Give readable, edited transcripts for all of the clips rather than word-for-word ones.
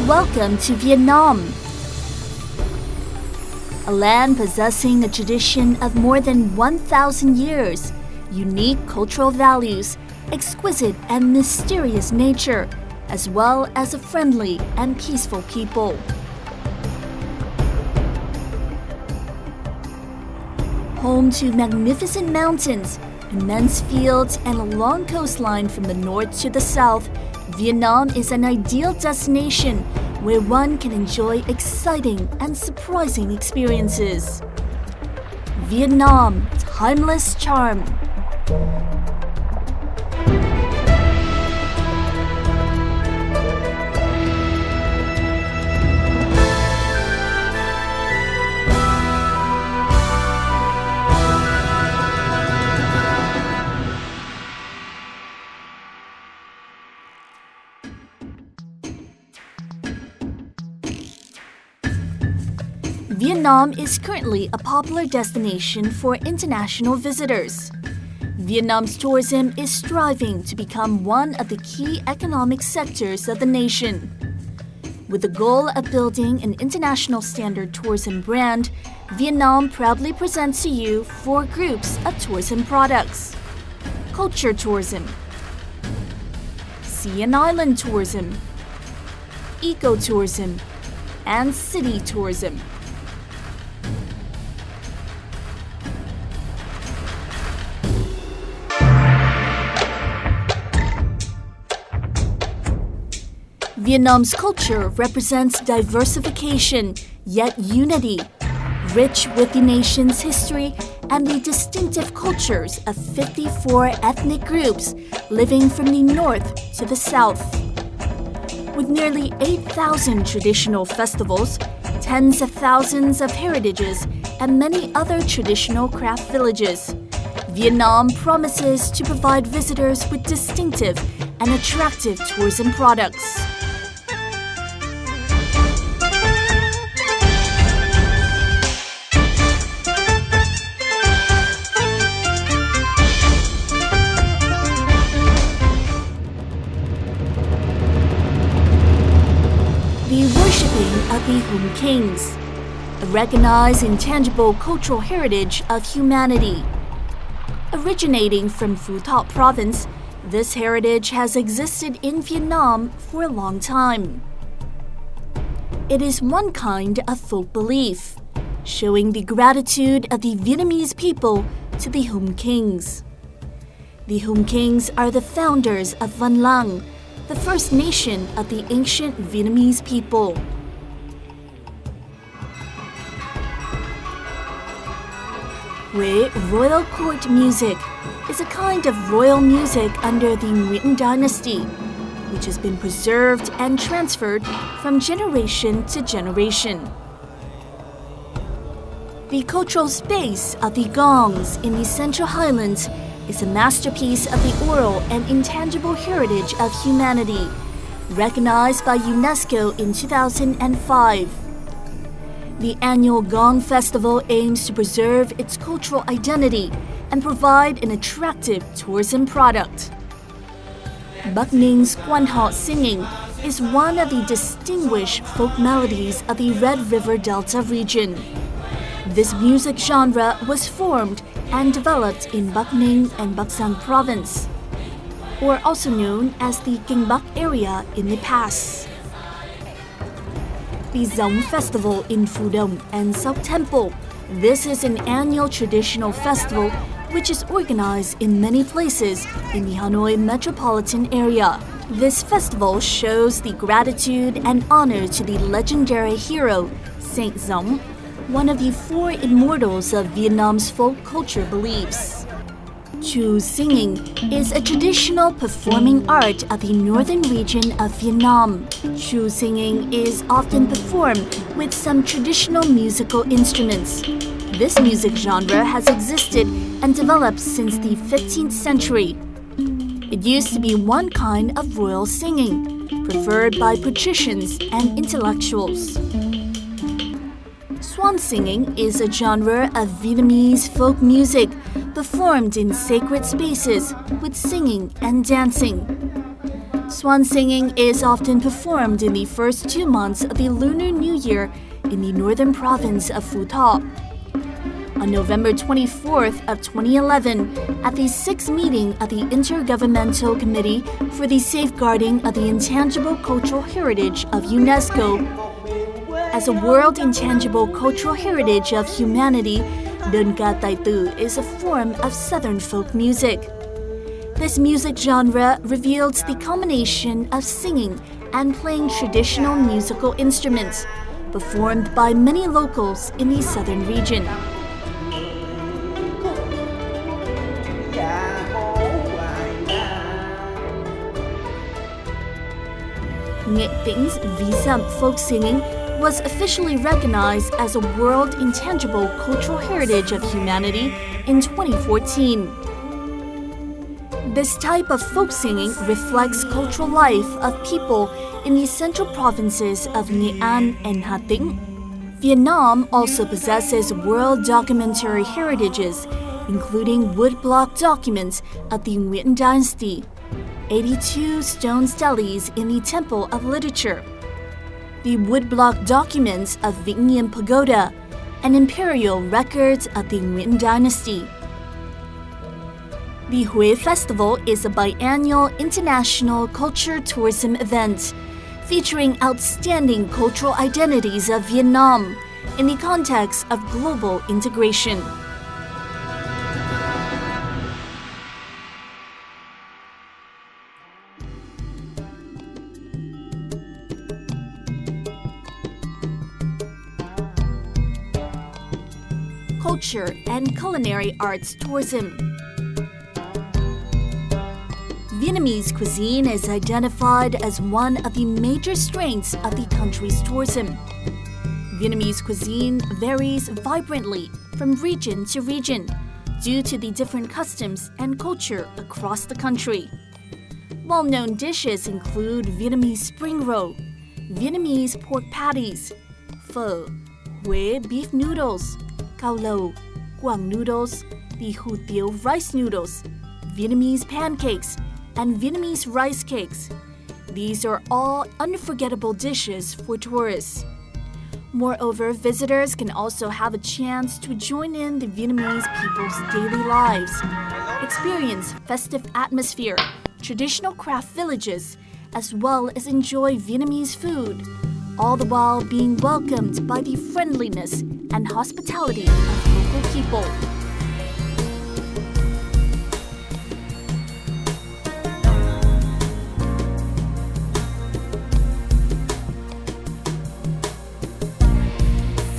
welcome to Vietnam, a land possessing a tradition of more than 1,000 years, unique cultural values, exquisite and mysterious nature, as well as a friendly and peaceful people. Home to magnificent mountains, immense fields, and a long coastline from the north to the south, Vietnam is an ideal destination where one can enjoy exciting and surprising experiences. Vietnam, timeless charm. Vietnam is currently a popular destination for international visitors. Vietnam's tourism is striving to become one of the key economic sectors of the nation. With the goal of building an international standard tourism brand, Vietnam proudly presents to you 4 groups of tourism products: culture tourism, sea and island tourism, ecotourism, and city tourism. Vietnam's culture represents diversification, yet unity, rich with the nation's history and the distinctive cultures of 54 ethnic groups living from the north to the south. With nearly 8,000 traditional festivals, tens of thousands of heritages, and many other traditional craft villages, Vietnam promises to provide visitors with distinctive and attractive tourism products. The worshipping of the Hum Kings, a recognized intangible cultural heritage of humanity. Originating from Phu Thọ province, this heritage has existed in Vietnam for a long time. It is one kind of folk belief, showing the gratitude of the Vietnamese people to the Hum Kings. The Hum Kings are the founders of Văn Lang, the first nation of the ancient Vietnamese people. Huế Royal Court music is a kind of royal music under the Nguyễn dynasty, which has been preserved and transferred from generation to generation. The cultural space of the gongs in the Central Highlands is a masterpiece of the oral and intangible heritage of humanity, recognized by UNESCO in 2005. The annual Gong Festival aims to preserve its cultural identity and provide an attractive tourism product. Bắc Ning's Quan Họ singing is one of the distinguished folk melodies of the Red River Delta region. This music genre was formed and developed in Bắc Ninh and Bắc Giang province, or also known as the Kinh Bắc area in the past. The Gióng Festival in Phu Dong and South Temple. This is an annual traditional festival which is organized in many places in the Hanoi metropolitan area. This festival shows the gratitude and honor to the legendary hero Saint Gióng, one of the 4 immortals of Vietnam's folk culture beliefs. Chu singing is a traditional performing art of the northern region of Vietnam. Chu singing is often performed with some traditional musical instruments. This music genre has existed and developed since the 15th century. It used to be one kind of royal singing, preferred by patricians and intellectuals. Swan singing is a genre of Vietnamese folk music performed in sacred spaces with singing and dancing. Swan singing is often performed in the first 2 months of the Lunar New Year in the northern province of Phu. On November 24th of 2011, at the 6th meeting of the Intergovernmental Committee for the Safeguarding of the Intangible Cultural Heritage of UNESCO, as a World Intangible Cultural Heritage of Humanity, Đơn ca tài tử is a form of Southern folk music. This music genre reveals the combination of singing and playing traditional musical instruments, performed by many locals in the southern region. Nghệ tĩnh ví dặm folk singing was officially recognized as a World Intangible Cultural Heritage of Humanity in 2014. This type of folk singing reflects cultural life of people in the central provinces of Nghệ An and Hà Tĩnh. Vietnam also possesses world documentary heritages, including woodblock documents of the Nguyễn Dynasty, 82 stone steles in the Temple of Literature, the woodblock documents of Vĩnh Nghiêm Pagoda, and imperial records of the Nguyễn Dynasty. The Huế Festival is a biannual international culture tourism event featuring outstanding cultural identities of Vietnam in the context of global integration. Culture and culinary arts tourism. Vietnamese cuisine is identified as one of the major strengths of the country's tourism. Vietnamese cuisine varies vibrantly from region to region due to the different customs and culture across the country. Well-known dishes include Vietnamese spring roll, Vietnamese pork patties, phở, Huế beef noodles, cao lầu, Quảng noodles, the hủ tiếu rice noodles, Vietnamese pancakes, and Vietnamese rice cakes. These are all unforgettable dishes for tourists. Moreover, visitors can also have a chance to join in the Vietnamese people's daily lives, experience festive atmosphere, traditional craft villages, as well as enjoy Vietnamese food, all the while being welcomed by the friendliness and hospitality of local people.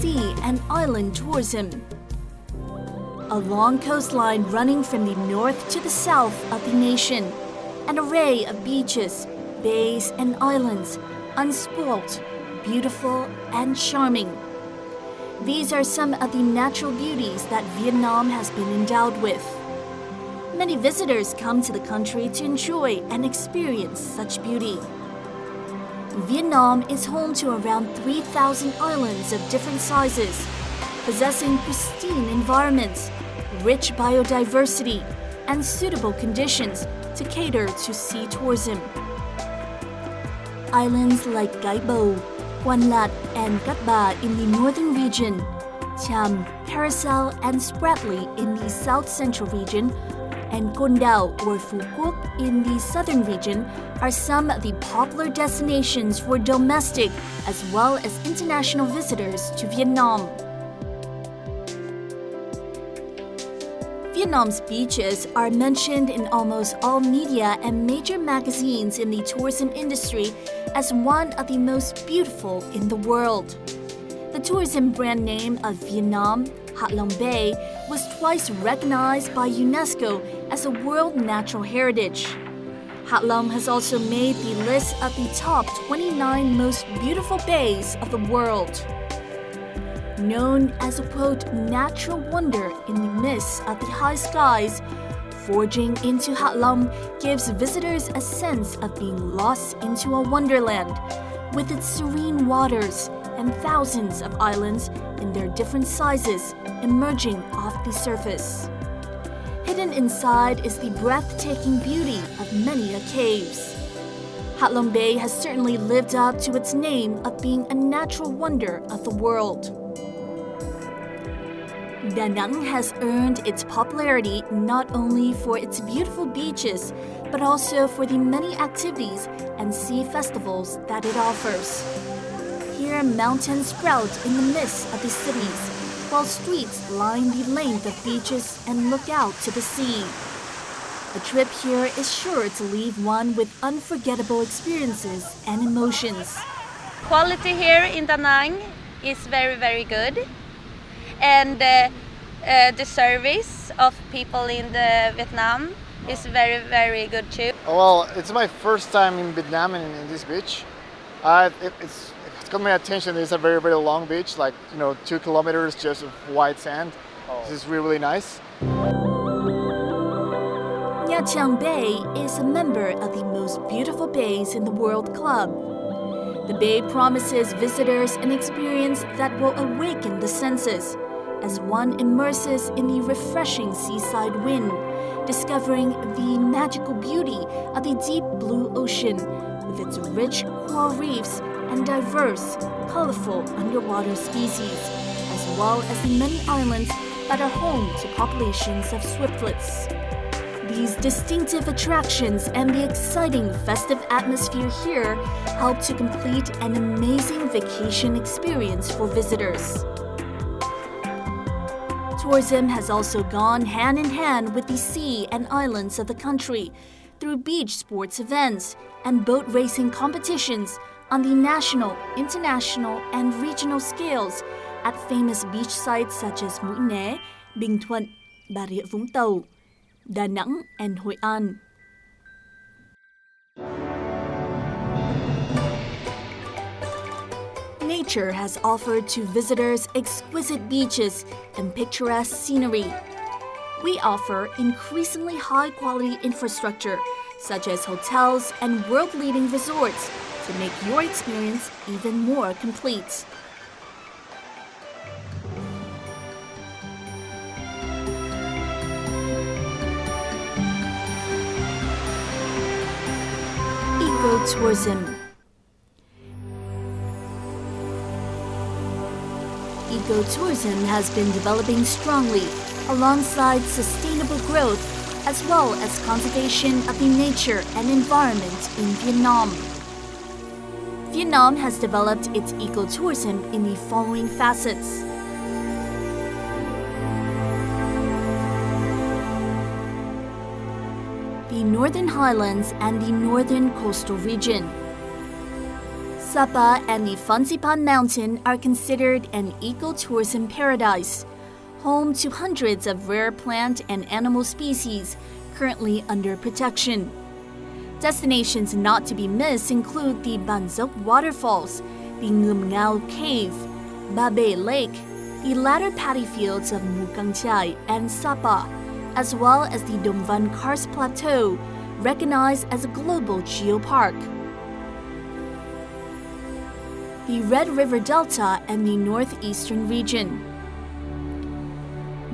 Sea and island tourism. A long coastline running from the north to the south of the nation, an array of beaches, bays, and islands, unspoilt, beautiful, and charming. These are some of the natural beauties that Vietnam has been endowed with. Many visitors come to the country to enjoy and experience such beauty. Vietnam is home to around 3,000 islands of different sizes, possessing pristine environments, rich biodiversity, and suitable conditions to cater to sea tourism. Islands like Cái Bầu, Quan Lạt, and Cát Bà in the northern region, Cham, Paracel, and Spratly in the south-central region, and Côn Đảo or Phú Quốc in the southern region are some of the popular destinations for domestic as well as international visitors to Vietnam. Vietnam's beaches are mentioned in almost all media and major magazines in the tourism industry as one of the most beautiful in the world. The tourism brand name of Vietnam, Hạ Long Bay, was twice recognized by UNESCO as a World Natural Heritage. Hạ Long has also made the list of the top 29 most beautiful bays of the world. Known as a quote, natural wonder in the midst of the high skies, forging into Hạ Long gives visitors a sense of being lost into a wonderland with its serene waters and thousands of islands in their different sizes emerging off the surface. Hidden inside is the breathtaking beauty of many caves. Ha Long Bay has certainly lived up to its name of being a natural wonder of the world. Da Nang has earned its popularity not only for its beautiful beaches, but also for the many activities and sea festivals that it offers. Here, mountains sprout in the midst of the cities, while streets line the length of beaches and look out to the sea. A trip here is sure to leave one with unforgettable experiences and emotions. Quality here in Da Nang is very, very good. And the service of people in Vietnam is very, very good too. Well, it's my first time in Vietnam and in this beach. It's got my attention. It's a very, very long beach, like 2 kilometers just of white sand. This is really, really nice. Nha Trang Bay is a member of the most beautiful bays in the world club. The bay promises visitors an experience that will awaken the senses as one immerses in the refreshing seaside wind, discovering the magical beauty of the deep blue ocean with its rich coral reefs and diverse, colorful underwater species, as well as the many islands that are home to populations of swiftlets. These distinctive attractions and the exciting festive atmosphere here help to complete an amazing vacation experience for visitors. Tourism has also gone hand in hand with the sea and islands of the country through beach sports events and boat racing competitions on the national, international, and regional scales at famous beach sites such as Mũi Né, Bình Thuận, Bà Rịa Vũng Tàu, Da Nang, and Hội An. Nature has offered to visitors exquisite beaches and picturesque scenery. We offer increasingly high-quality infrastructure, such as hotels and world-leading resorts, to make your experience even more complete. Ecotourism. Ecotourism has been developing strongly alongside sustainable growth as well as conservation of the nature and environment in Vietnam. Vietnam has developed its ecotourism in the following facets. The Northern Highlands and the Northern Coastal Region. Sapa and the Fansipan Mountain are considered an ecotourism paradise, home to hundreds of rare plant and animal species currently under protection. Destinations not to be missed include the Ban Dốc Waterfalls, the Ngum Ngao Cave, Ba Bể Lake, the latter paddy fields of Mukang Chai and Sapa, as well as the Dom Van Karst Plateau, recognized as a global geopark. The Red River Delta and the Northeastern Region.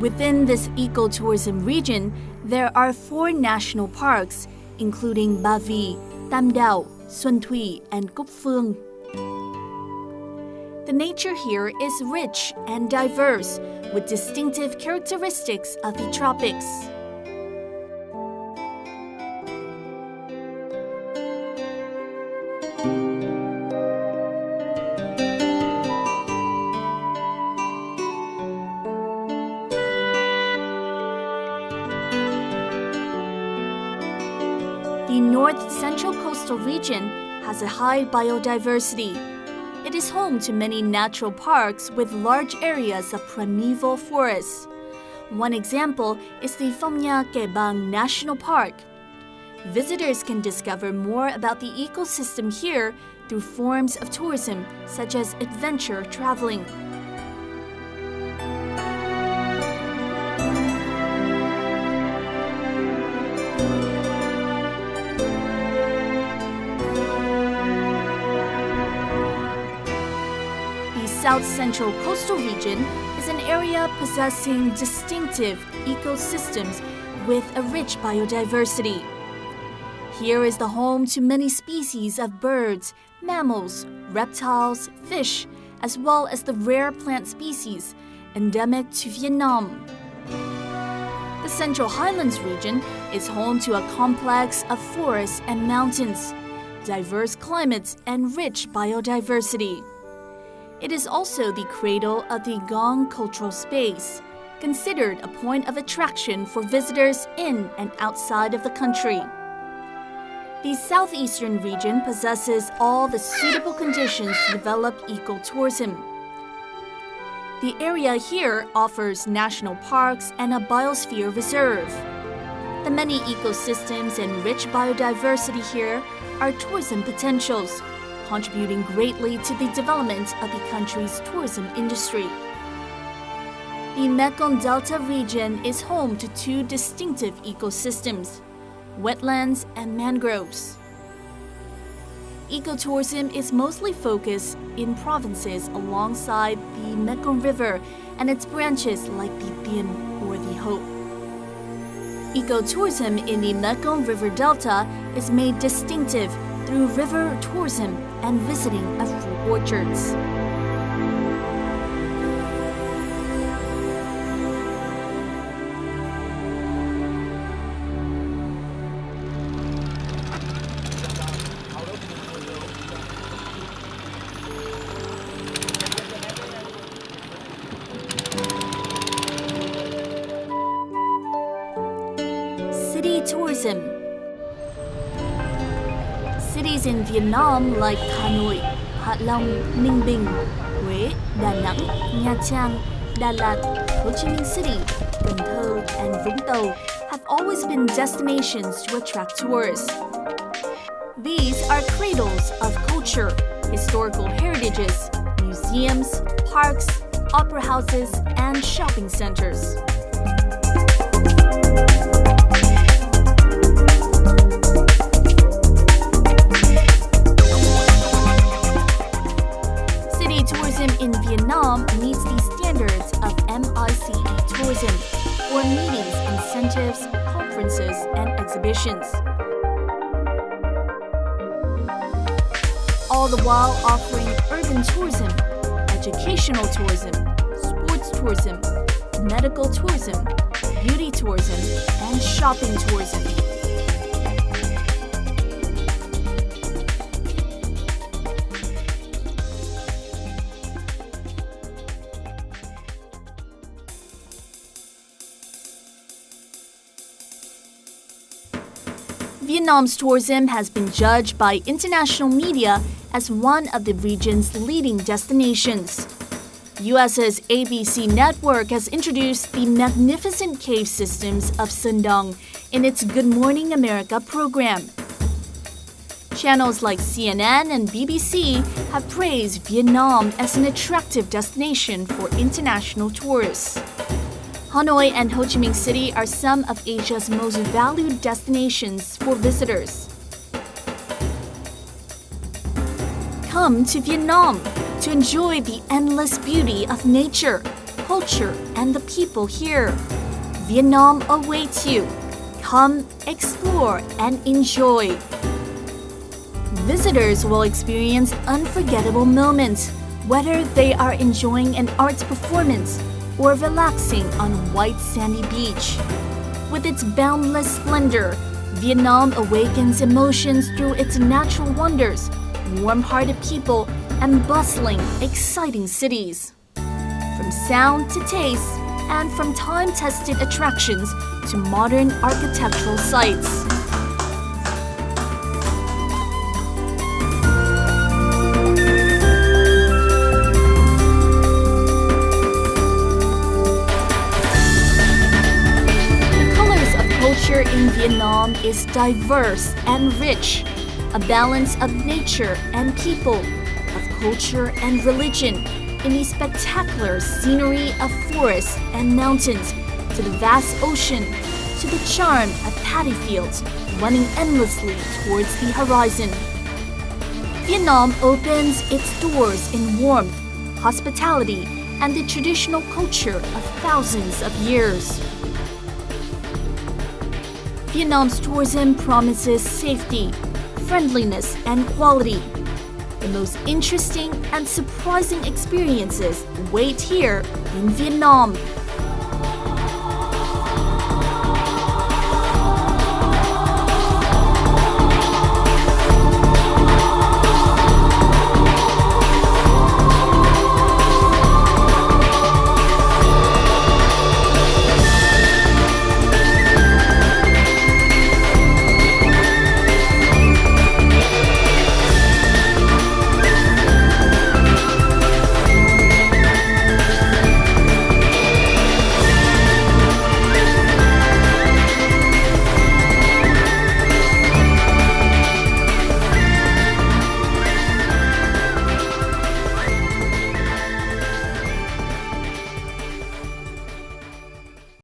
Within this ecotourism region, there are 4 national parks, including Ba Vi, Tam Dao, Xuân Thủy, and Cúc Phương. The nature here is rich and diverse, with distinctive characteristics of the tropics. The North Central Coastal Region has a high biodiversity. It is home to many natural parks with large areas of primeval forests. One example is the Phong Nha Kẻ Bàng National Park. Visitors can discover more about the ecosystem here through forms of tourism such as adventure traveling. South Central Coastal Region is an area possessing distinctive ecosystems with a rich biodiversity. Here is the home to many species of birds, mammals, reptiles, fish, as well as the rare plant species endemic to Vietnam. The Central Highlands region is home to a complex of forests and mountains, diverse climates, and rich biodiversity. It is also the cradle of the Gong cultural space, considered a point of attraction for visitors in and outside of the country. The southeastern region possesses all the suitable conditions to develop ecotourism. The area here offers national parks and a biosphere reserve. The many ecosystems and rich biodiversity here are tourism potentials, contributing greatly to the development of the country's tourism industry. The Mekong Delta region is home to two distinctive ecosystems, wetlands and mangroves. Ecotourism is mostly focused in provinces alongside the Mekong River and its branches like the Viet or the Ho. Ecotourism in the Mekong River Delta is made distinctive through river tourism and visiting of fruit orchards. City tourism. Cities in Vietnam like Hanoi, Hạ Long, Ninh Bình, Huế, Đà Nẵng, Nha Trang, Đà Lạt, Ho Chi Minh City, Cần Thơ, and Vũng Tàu have always been destinations to attract tourists. These are cradles of culture, historical heritages, museums, parks, opera houses, and shopping centers. Tourism in Vietnam meets the standards of MICE tourism, or meetings, incentives, conferences, and exhibitions. All the while offering urban tourism, educational tourism, sports tourism, medical tourism, beauty tourism, and shopping tourism. Vietnam's tourism has been judged by international media as one of the region's leading destinations. US's ABC network has introduced the magnificent cave systems of Sundong in its Good Morning America program. Channels like CNN and BBC have praised Vietnam as an attractive destination for international tourists. Hanoi and Ho Chi Minh City are some of Asia's most valued destinations for visitors. Come to Vietnam to enjoy the endless beauty of nature, culture, and the people here. Vietnam awaits you. Come, explore, and enjoy. Visitors will experience unforgettable moments, whether they are enjoying an arts performance or relaxing on a white sandy beach. With its boundless splendor, Vietnam awakens emotions through its natural wonders, warm-hearted people, and bustling, exciting cities. From sound to taste, and from time-tested attractions to modern architectural sites. In Vietnam is diverse and rich, a balance of nature and people, of culture and religion, in the spectacular scenery of forests and mountains, to the vast ocean, to the charm of paddy fields running endlessly towards the horizon. Vietnam opens its doors in warmth, hospitality, and the traditional culture of thousands of years. Vietnam's tourism promises safety, friendliness, and quality. The most interesting and surprising experiences wait here in Vietnam.